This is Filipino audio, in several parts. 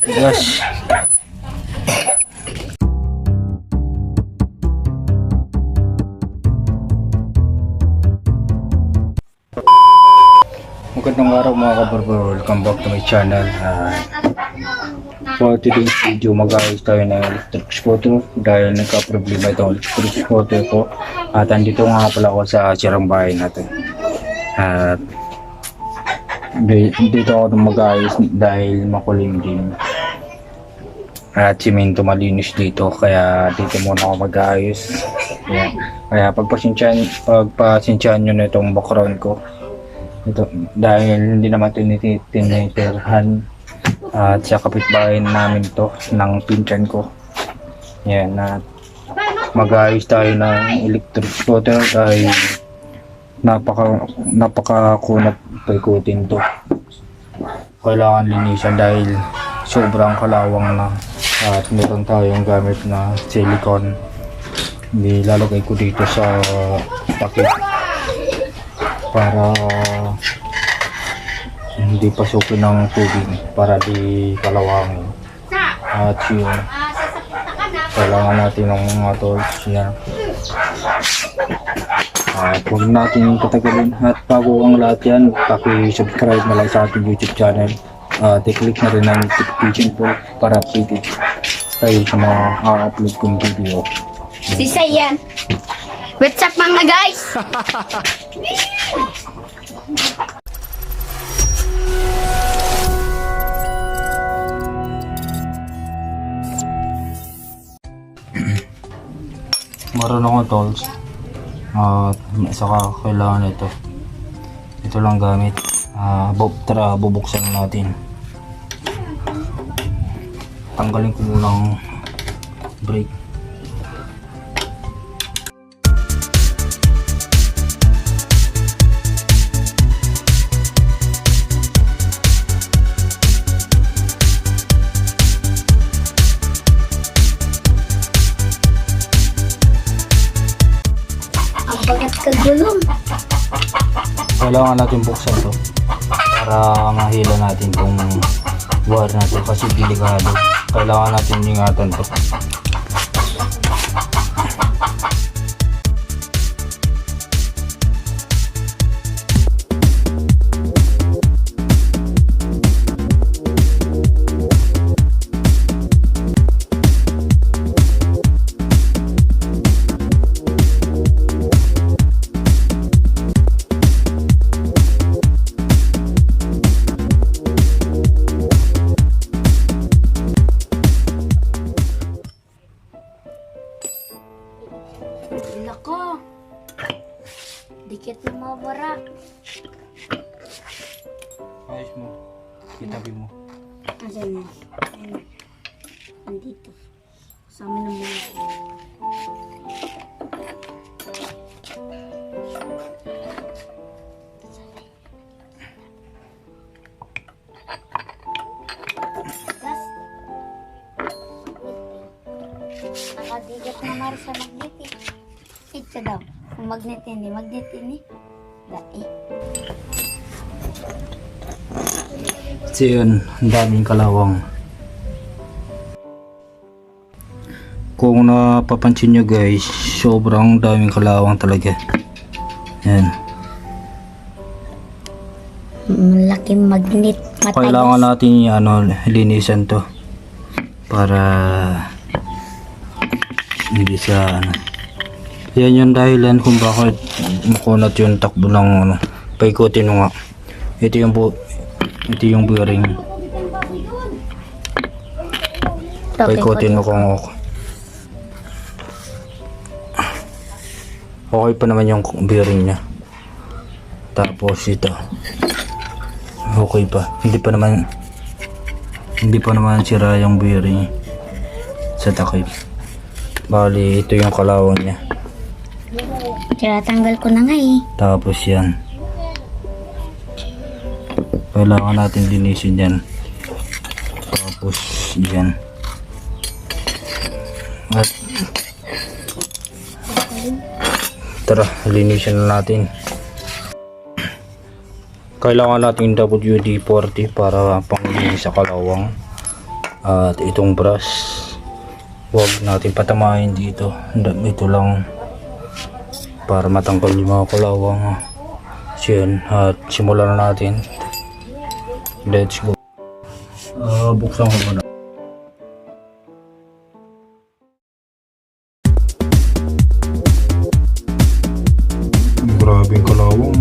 Yes. Magandang araw mga ka-barber, welcome back to my channel. For today's video, mag-ayos tayo ng electric scooter dahil nagka-problema itong electric scooter ko. At andito nga pala ako sa sirang bahay natin. At dito ako mag-ayos dahil makulimlim. At simento malinis dito, kaya dito muna ako mag-ayos. Kaya pagpasensyahan nyo na itong background ko. Ito, dahil hindi naman tinitirhan at sa kapitbahay namin to ng pinsan ko. Yan, at mag-ayos tayo ng electric scooter dahil napakakunat paikutin to. Kailangan linisan dahil sobrang kalawang na, at meron tayong gamit na silicone. Nilalagay ko dito sa takip para hindi pasukin ng tubig, para di kalawangin. At yun, kailangan natin ng mga tools yan. At huwag natin patagalin. At bago ang lahat yan, paki-subscribe na lang sa ating YouTube channel. I-click na rin ang notification bell para updated tayo sa mga upload kong video. Sisa yan. What's up mga guys? Marunong ako tools. At saka kailangan ito. Ito lang gamit. Tara, bubuksan natin. Tanggalin ko muna ang brake. Ang bagat kagulong. Kailangan natin buksan to para mahila natin itong wire natin kasi delikado. Kailangan natin ingatan to. Nako. Dikit na mawara. Ayos mo. Kitabi mo. Asan mo? Andito. Sa amin ang mga. Nakadigat na mara sa magnet eh. Ito daw. Kung magnet ini. Dai. Kasi yun, ang daming kalawang. Kung napapansin nyo guys, sobrang daming kalawang talaga. Yan. Malaking magnet. Matagas. Kailangan natin linisan to para hindi sa yan yung dahilan kung bakit makunat yung takbo ng paikutin mo nga. Ito yung bearing. Paikutin mo kung okay pa naman yung bearing nya. Tapos ito okay pa, hindi pa naman sira yung bearing sa takip. Bali ito yung kalawang nya. Kaya tanggal ko na nga eh. Tapos yan, kailangan natin linisin yan. Tapos yan, at tara linisin na natin. Kailangan natin WD-40 para panglinis sa kalawang. At itong brush, huwag natin patamahin dito. Ito lang para matanggal yung mga kalawang. So yun, at simulan na natin. Let's go. Buksan ko muna. Grabe yung kalawang.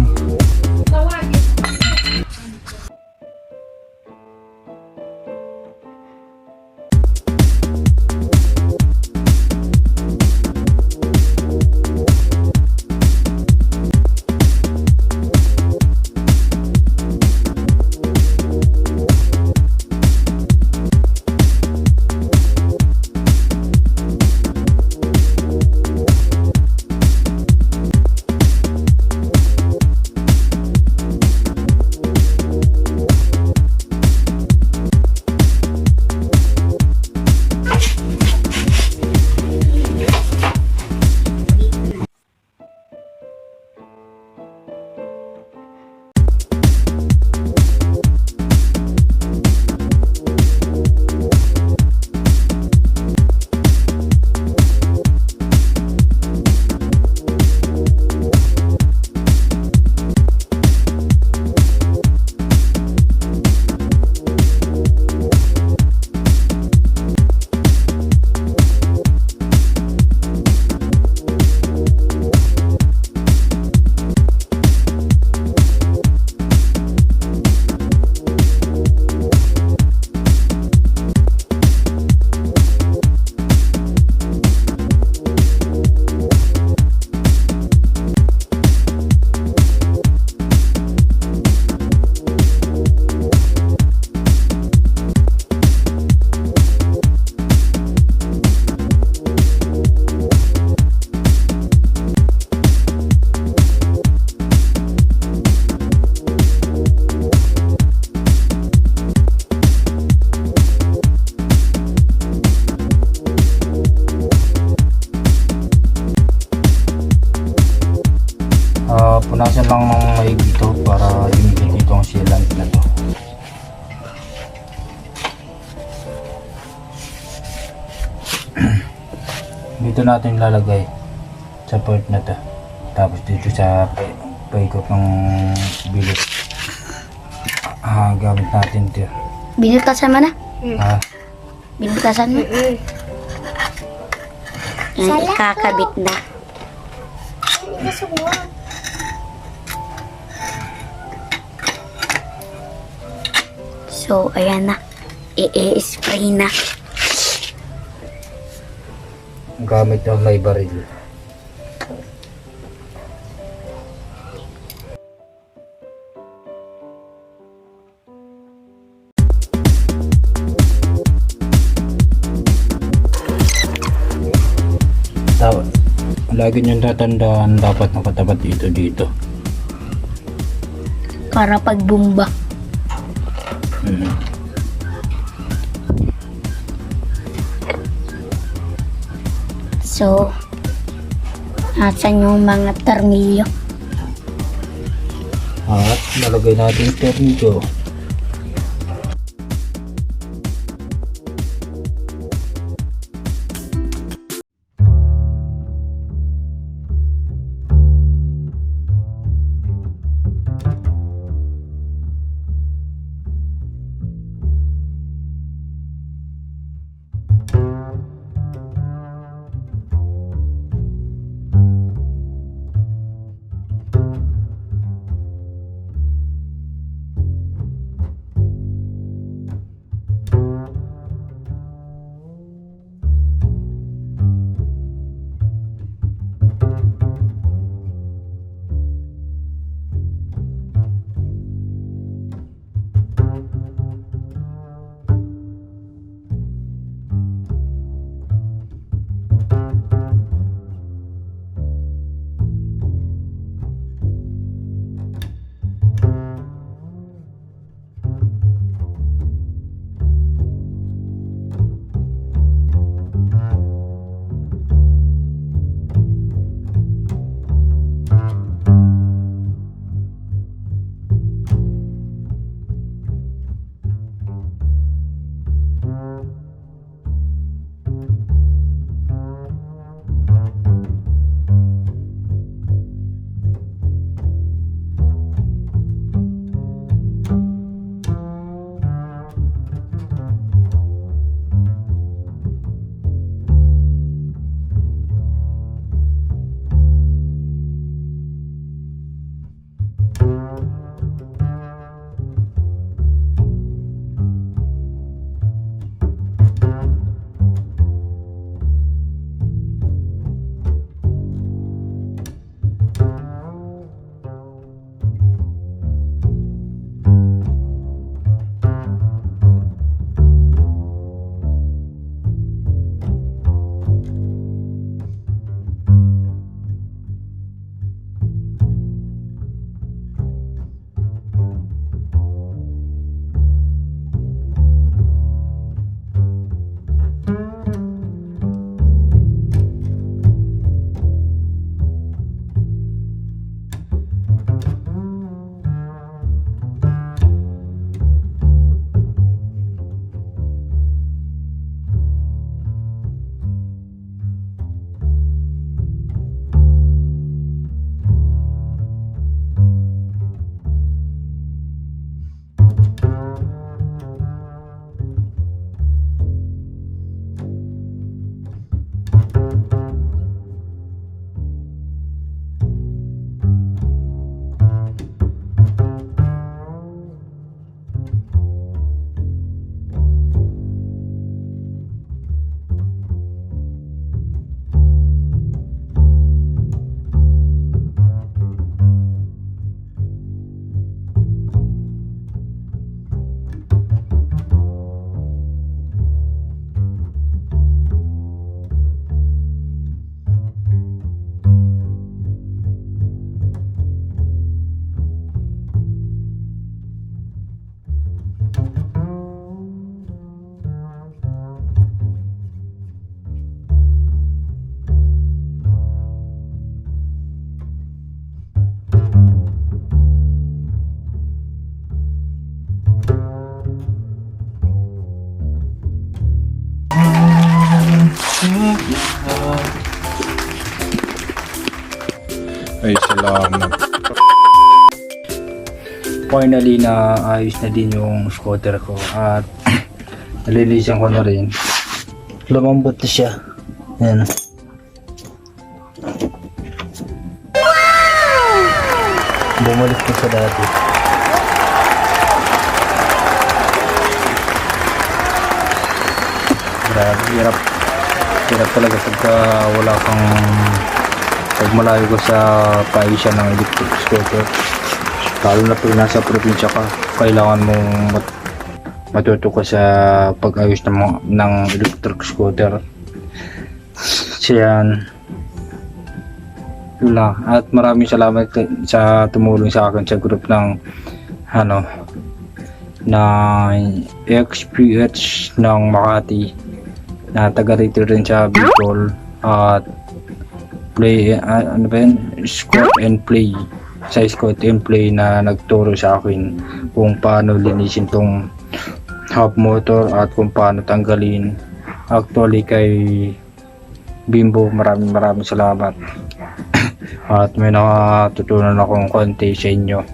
Punasan lang ng maigi dito para lumikit dito ang sealant na to. Dito natin lalagay sa part na to, tapos dito sa paikot ng bilis. Gamit natin ito. Binutasan mo na? Binutasan mo? Yan, ikakabit na. So, ayan na. I-spray na. Gamit ng may baril. Lagi niyong tatandaan, dapat nakatapat dito. Para pag bumba. So, nasan yung mga tornilyo? At nalagay natin yung tornilyo. Ay, salamat. Finally na ayos na din yung scooter ko at nalilisan ko na rin. Lumambot na siya. Yan. Bumalik ko sa dati. Grabe, hirap. Hirap talaga pagka wala kang pag malayo ko sa paisa ng electric scooter. Lalo na pag nasa probinsya ka, kailangan mong matuto ka sa pag-ayos ng electric scooter. Siyan. Yun lang. At maraming salamat sa tumulong sa akin sa group ng na XPH ng Makati na taga rito rin sa Bicol at play squat and play sa squat and play na nagturo sa akin kung paano linisin tong hub motor at kung paano tanggalin. Actually kay Bimbo, maraming salamat. At may nakatutunan akong konti sa inyo.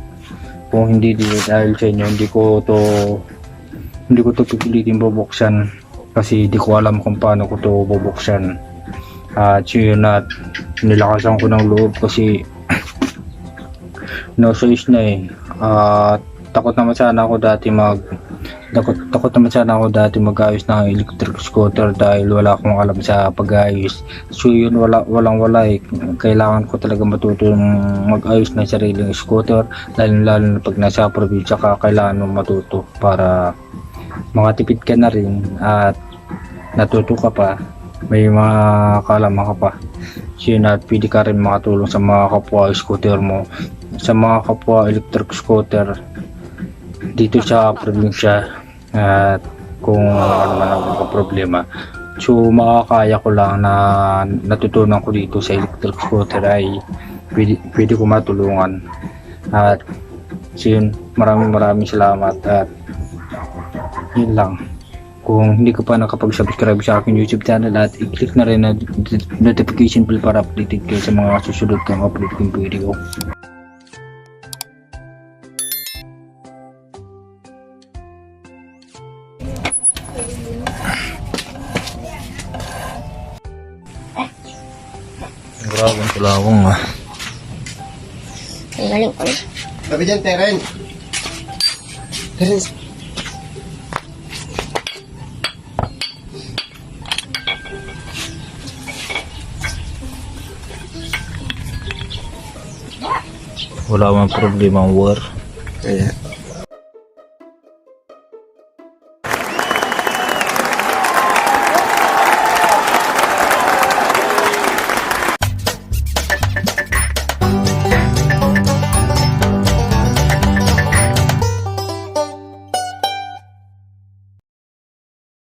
Kung hindi dahil sa inyo, hindi ko to pipilitin bubuksan kasi di ko alam kung paano ko to bubuksan. At yun, at nilakasan ko ng loob kasi no size na eh. Takot naman sana ako dati mag-ayos ng electric scooter dahil wala akong alam sa pag-ayos. So yun, walang eh. Kailangan ko talaga matutong mag-ayos ng sariling scooter, lalo na pag nasa probinsya ka, kailangan mong matuto para makatipid ka na rin at natuto ka pa, may mga kalaman ka pa. So yun, at pwede ka rin makatulong sa mga kapwa scooter mo, sa mga kapwa electric scooter dito sa probinsya. At kung ano man ang problema, so makakaya ko lang na natutunan ko dito sa electric scooter ay pwede ko matulungan. At so yun, maraming salamat. At yun lang, kung hindi ka pa nakapag-subscribe sa aking YouTube channel, at i-click na rin na notification bell para updated kayo sa mga susunod kong upload kong video. Grabe ang tulawang ah. Ang galing ko. Sabi dyan, Teren. Teren. Wala mang problema ang war. Kaya,